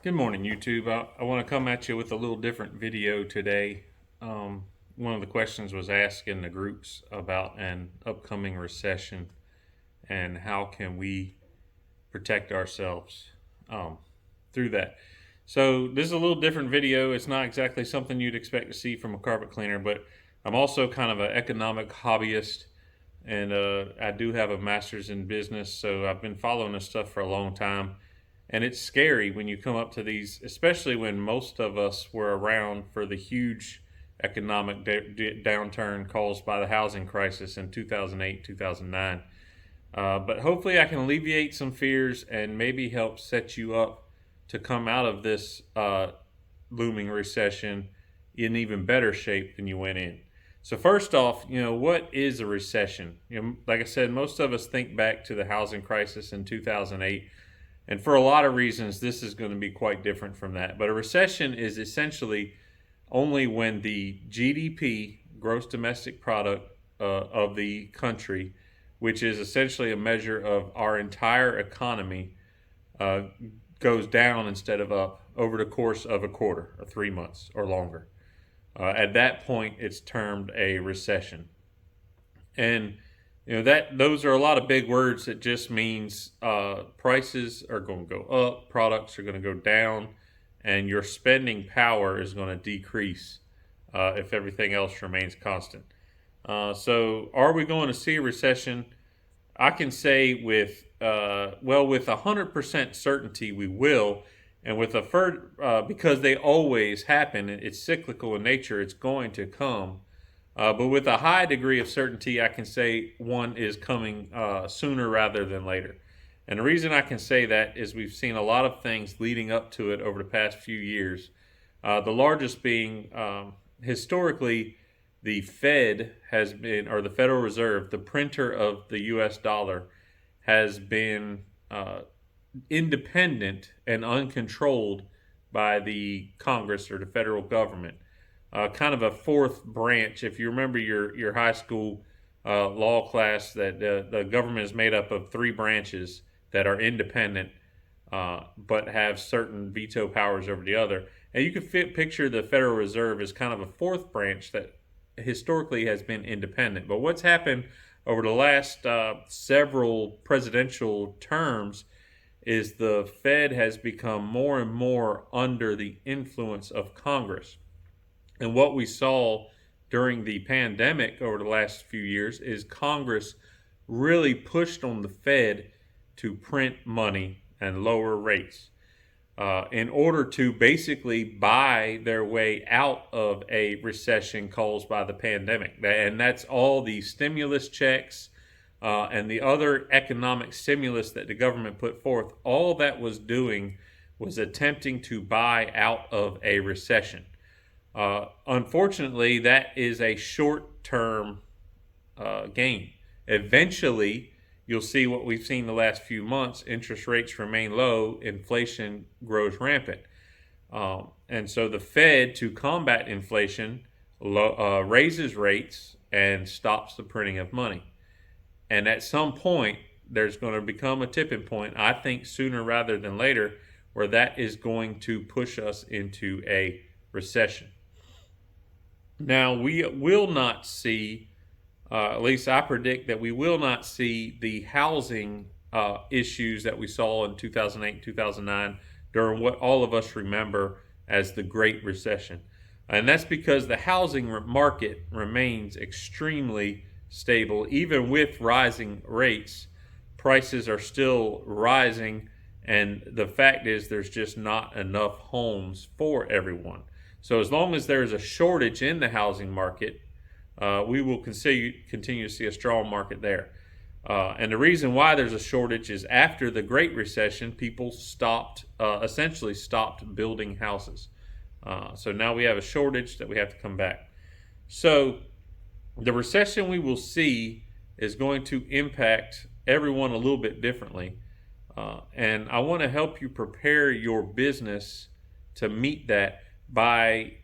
Good morning, YouTube. I want to come at you with a little different video today. One of the questions was asked in the groups about an upcoming recession and how can we protect ourselves through that. So this is a little different video. It's not exactly something you'd expect to see from a carpet cleaner, but I'm also kind of an economic hobbyist, and I do have a master's in business, so I've been following this stuff for a long time. And it's scary when you come up to these, especially when most of us were around for the huge economic downturn caused by the housing crisis in 2008, 2009. But hopefully, I can alleviate some fears and maybe help set you up to come out of this looming recession in even better shape than you went in. So first off, what is a recession? Like I said, most of us think back to the housing crisis in 2008, and for a lot of reasons, this is going to be quite different from that. But a recession is essentially only when the GDP, gross domestic product, of the country, which is essentially a measure of our entire economy, uh, goes down instead of up over the course of a quarter or 3 months or longer. At that point, it's termed a recession. And that those are a lot of big words. That just means prices are going to go up, products are going to go down, and your spending power is going to decrease if everything else remains constant. So, are we going to see a recession? I can say with 100% certainty we will, and with because they always happen. It's cyclical in nature. It's going to come. But with a high degree of certainty, I can say one is coming sooner rather than later. And the reason I can say that is we've seen a lot of things leading up to it over the past few years. The largest being historically, the Fed has been, or the Federal Reserve, the printer of the US dollar, has been independent and uncontrolled by the Congress or the federal government. Kind of a fourth branch. If you remember your high school law class, that the government is made up of three branches that are independent, but have certain veto powers over the other. And you can picture the Federal Reserve as kind of a fourth branch that historically has been independent. But what's happened over the last several presidential terms is the Fed has become more and more under the influence of Congress. And what we saw during the pandemic over the last few years is Congress really pushed on the Fed to print money and lower rates in order to basically buy their way out of a recession caused by the pandemic. And that's all the stimulus checks and the other economic stimulus that the government put forth. All that was doing was attempting to buy out of a recession. Unfortunately, that is a short-term gain. Eventually, you'll see what we've seen the last few months. Interest rates remain low. Inflation grows rampant. And so the Fed, to combat inflation, raises rates and stops the printing of money. And at some point, there's going to become a tipping point, I think sooner rather than later, where that is going to push us into a recession. Now, we will not see, at least I predict that we will not see the housing issues that we saw in 2008, 2009 during what all of us remember as the Great Recession. And that's because the housing market remains extremely stable. Even with rising rates, prices are still rising. And the fact is, there's just not enough homes for everyone. So as long as there's a shortage in the housing market, we will continue to see a strong market there. And the reason why there's a shortage is after the Great Recession, people essentially stopped building houses. So now we have a shortage that we have to come back. So the recession we will see is going to impact everyone a little bit differently. And I want to help you prepare your business to meet that by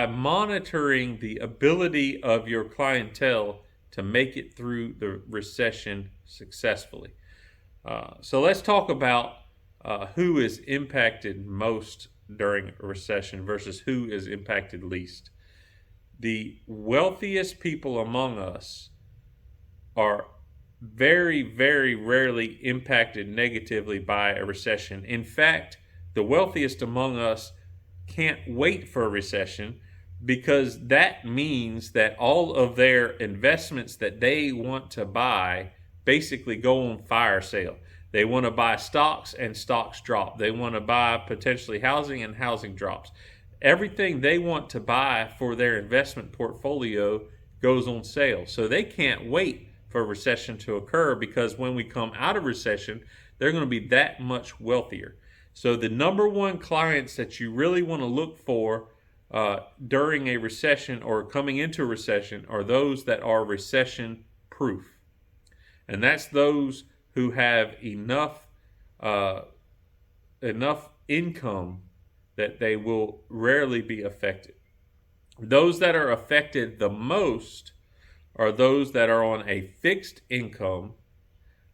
monitoring the ability of your clientele to make it through the recession successfully. So let's talk about who is impacted most during a recession versus who is impacted least. The wealthiest people among us are very, very rarely impacted negatively by a recession. In fact, the wealthiest among us can't wait for a recession because that means that all of their investments that they want to buy basically go on fire sale. They want to buy stocks and stocks drop. They want to buy potentially housing and housing drops. Everything they want to buy for their investment portfolio goes on sale. So they can't wait for a recession to occur because when we come out of recession, they're going to be that much wealthier. So the number one clients that you really want to look for during a recession or coming into a recession are those that are recession proof. And that's those who have enough income that they will rarely be affected. Those that are affected the most are those that are on a fixed income,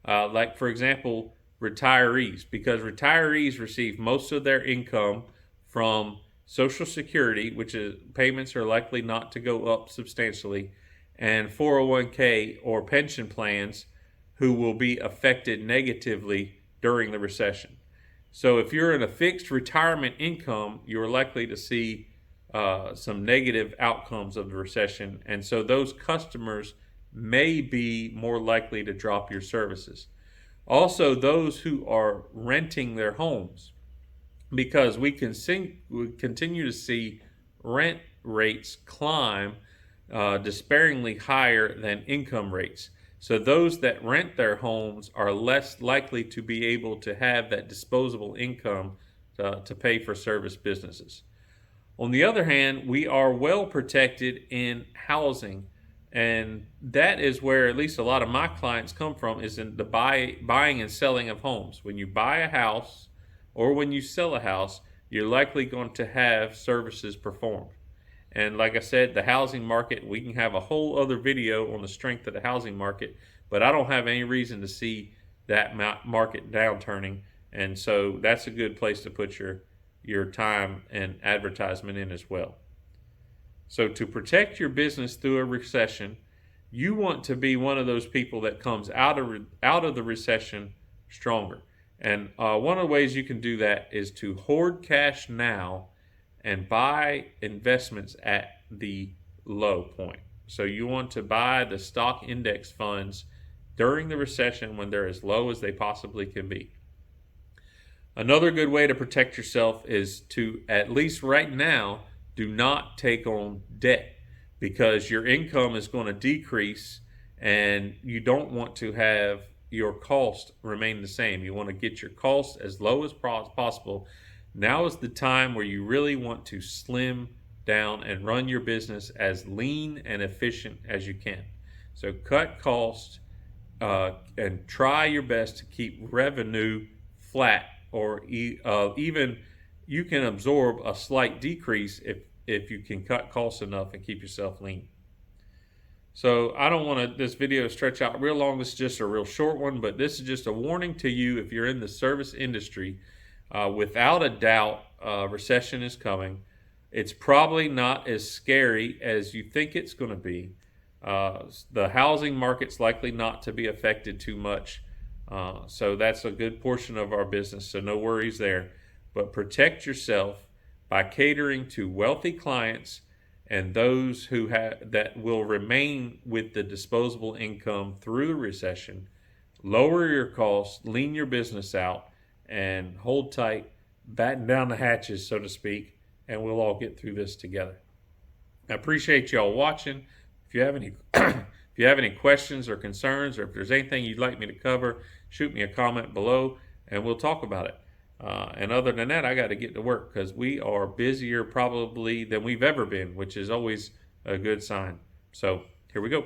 like, for example, retirees, because retirees receive most of their income from Social Security, which is payments are likely not to go up substantially, and 401k or pension plans who will be affected negatively during the recession. So if you're in a fixed retirement income, you're likely to see some negative outcomes of the recession. And so those customers may be more likely to drop your services. Also, those who are renting their homes, because we continue to see rent rates climb despairingly higher than income rates. So those that rent their homes are less likely to be able to have that disposable income to pay for service businesses. On the other hand, we are well protected in housing, and that is where at least a lot of my clients come from, is in the buying and selling of homes. When you buy a house or when you sell a house, you're likely going to have services performed. And like I said, the housing market, we can have a whole other video on the strength of the housing market, but I don't have any reason to see that market downturning. And so that's a good place to put your time and advertisement in as well. So to protect your business through a recession, you want to be one of those people that comes out of the recession stronger. And one of the ways you can do that is to hoard cash now and buy investments at the low point. So you want to buy the stock index funds during the recession when they're as low as they possibly can be. Another good way to protect yourself is to, at least right now, do not take on debt, because your income is going to decrease and you don't want to have your cost remain the same. You want to get your cost as low as possible. Now is the time where you really want to slim down and run your business as lean and efficient as you can. So cut costs and try your best to keep revenue flat, or even you can absorb a slight decrease if you can cut costs enough and keep yourself lean. So I don't want this video to stretch out real long. This is just a real short one, but this is just a warning to you if you're in the service industry. Without a doubt, recession is coming. It's probably not as scary as you think it's going to be. The housing market's likely not to be affected too much. So that's a good portion of our business, so no worries there. But protect yourself by catering to wealthy clients and those who that will remain with the disposable income through the recession. Lower your costs, lean your business out, and hold tight, batten down the hatches, so to speak, and we'll all get through this together. I appreciate y'all watching. If you have any questions or concerns, or if there's anything you'd like me to cover, shoot me a comment below and we'll talk about it. And other than that, I got to get to work because we are busier probably than we've ever been, which is always a good sign. So here we go.